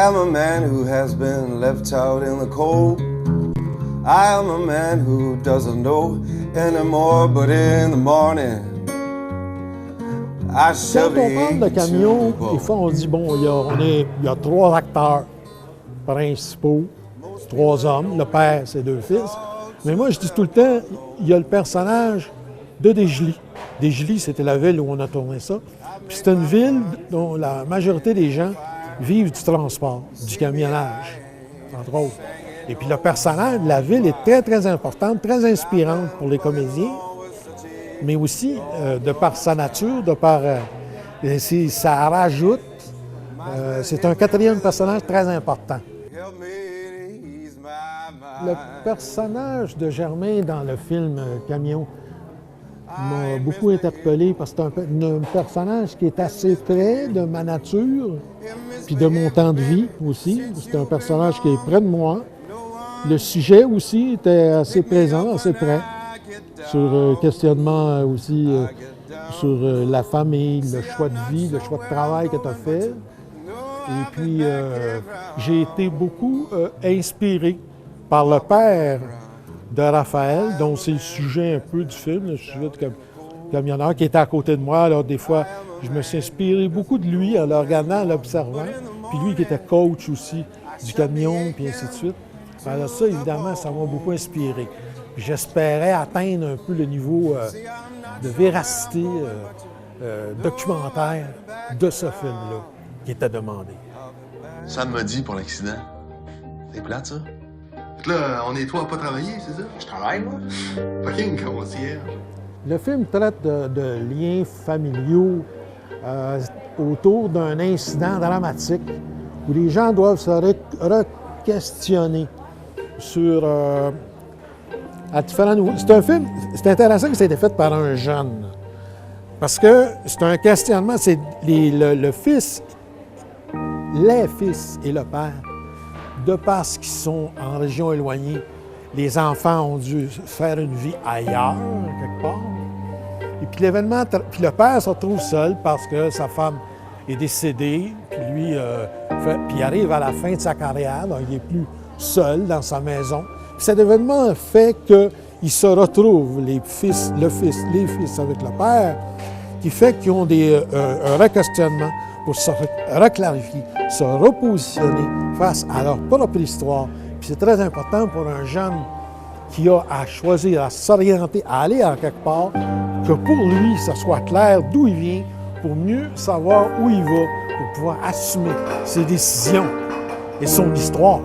am a man who has been left out in the cold. I am a man who doesn't know anymore, but in the morning I shall be. Quand on parle de Camion, des fois on dit bon, il y a 3 acteurs principaux, 3 hommes, le père, ses 2 fils. Mais moi je dis tout le temps, il y a le personnage de Desjely. Desjely, c'était la ville où on a tourné ça. Puis c'est une ville dont la majorité des gens vivent du transport, du camionnage, entre autres. Et puis le personnage de la ville est très, très important, très inspirante pour les comédiens, mais aussi de par sa nature, de par... ça rajoute... c'est un 4e personnage très important. Le personnage de Germain dans le film Camion m'a beaucoup interpellé parce que c'est un personnage qui est assez près de ma nature, puis de mon temps de vie aussi. C'est un personnage qui est près de moi. Le sujet aussi était assez présent, assez près, sur questionnement aussi sur la famille, le choix de vie, le choix de travail que tu as fait. Et puis, j'ai été beaucoup inspiré par le père de Raphaël, dont c'est le sujet un peu du film, le sujet de camionneur, qui était à côté de moi. Alors, des fois, je me suis inspiré beaucoup de lui en le regardant, en l'observant. Puis lui qui était coach aussi du camion, puis ainsi de suite. Alors ça, évidemment, ça m'a beaucoup inspiré. J'espérais atteindre un peu le niveau de véracité documentaire de ce film-là qui était demandé. Sam m'a dit pour l'accident. C'est plate, ça? Là, on est 3 à pas travailler, c'est ça? Je travaille, moi. Fucking commencière. Le film traite de liens familiaux autour d'un incident dramatique où les gens doivent se re-questionner sur à différents niveaux. C'est un film, c'est intéressant que ça ait été fait par un jeune. Parce que c'est un questionnement, c'est le fils, les fils et le père. De parce qu'ils sont en région éloignée, les enfants ont dû faire une vie ailleurs, quelque part. Et puis l'événement, puis le père se retrouve seul parce que sa femme est décédée, puis lui, puis il arrive à la fin de sa carrière, donc il n'est plus seul dans sa maison. Puis cet événement fait qu'ils se retrouvent, les fils avec le père, qui fait qu'ils ont un requestionnement pour se reclarifier, se repositionner face à leur propre histoire. Puis c'est très important pour un jeune qui a à choisir, à s'orienter, à aller à quelque part, que pour lui, ça soit clair d'où il vient, pour mieux savoir où il va, pour pouvoir assumer ses décisions et son histoire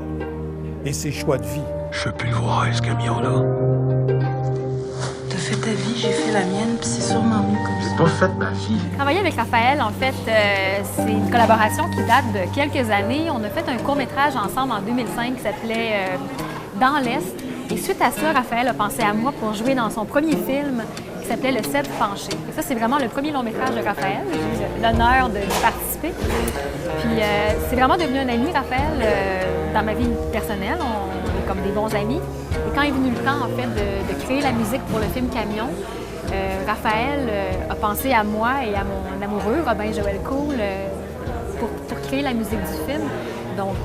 et ses choix de vie. Je veux plus le voir, ce camion-là. T'as fait ta vie, j'ai fait la mienne, puis c'est sûrement mieux comme ça. J'ai pas fait ma vie. Travailler avec Raphaël, en fait, c'est une collaboration qui date de quelques années. On a fait un court-métrage ensemble en 2005 qui s'appelait Dans l'Est. Et suite à ça, Raphaël a pensé à moi pour jouer dans son premier film qui s'appelait Le Cèdre penché. Et ça, c'est vraiment le premier long-métrage de Raphaël. J'ai eu l'honneur de participer. Puis c'est vraiment devenu un ami, Raphaël, dans ma vie personnelle. On est comme des bons amis. Et quand est venu le temps, en fait, de créer la musique pour le film Camion, Raphaël a pensé à moi et à mon amoureux, Robin Joël Cool, pour créer la musique du film. Donc,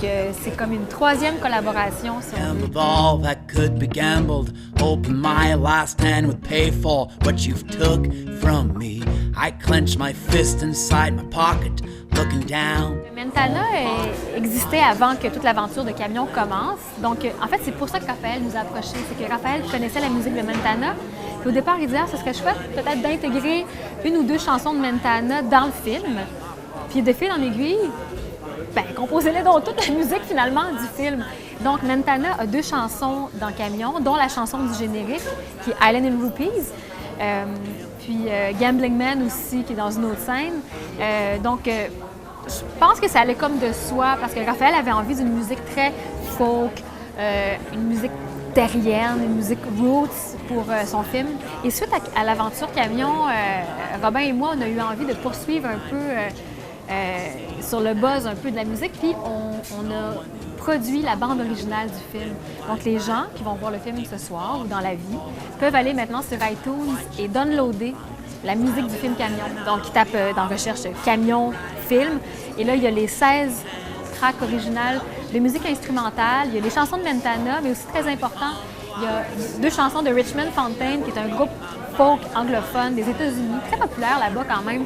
c'est comme une 3e collaboration. Gambled all that could be gambled, hoping my last hand would pay for what you've took from me. I clenched my fist inside my pocket, looking down. Mentana existait avant que toute l'aventure de Camion commence. Donc, en fait, c'est pour ça que Raphaël nous a approchés. C'est que Raphaël connaissait la musique de Mentana. Puis au départ, il disait, ce serait chouette peut-être d'intégrer 1 ou 2 chansons de Mentana dans le film. Puis de fil en aiguille, composez-les donc toute la musique finalement du film. Donc Mentana a 2 chansons dans Camion, dont la chanson du générique, qui est Island in Rupees. Puis Gambling Man aussi, qui est dans une autre scène. Je pense que ça allait comme de soi, parce que Raphaël avait envie d'une musique très folk, une musique terrienne, une musique roots pour son film. Et suite à l'aventure Camion, Robin et moi, on a eu envie de poursuivre un peu sur le buzz un peu de la musique, puis on a produit la bande originale du film. Donc les gens qui vont voir le film ce soir ou dans la vie peuvent aller maintenant sur iTunes et downloader la musique du film Camion. Donc ils tapent dans recherche Camion film, et là il y a les 16 tracks originales de musique instrumentale. Il y a les chansons de Mentana, mais aussi très important, il y a 2 chansons de Richmond Fountain, qui est un groupe folk anglophone des États-Unis, très populaire là-bas quand même,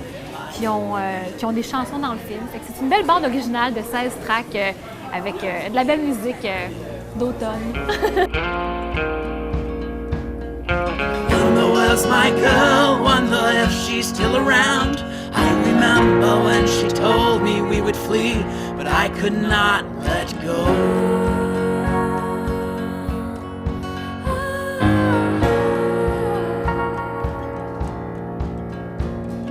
qui ont des chansons dans le film. Fait que c'est une belle bande originale de 16 tracks avec de la belle musique d'automne. Wonder where's my girl, wonder if she's still around. I remember when she told me we would flee, but I could not let go.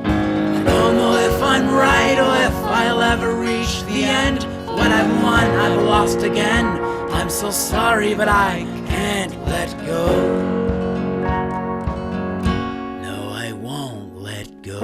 I don't know if I'm right or if I'll ever reach the end. What I've won, I've lost again. I'm so sorry, but I can't let go. No, I won't let go.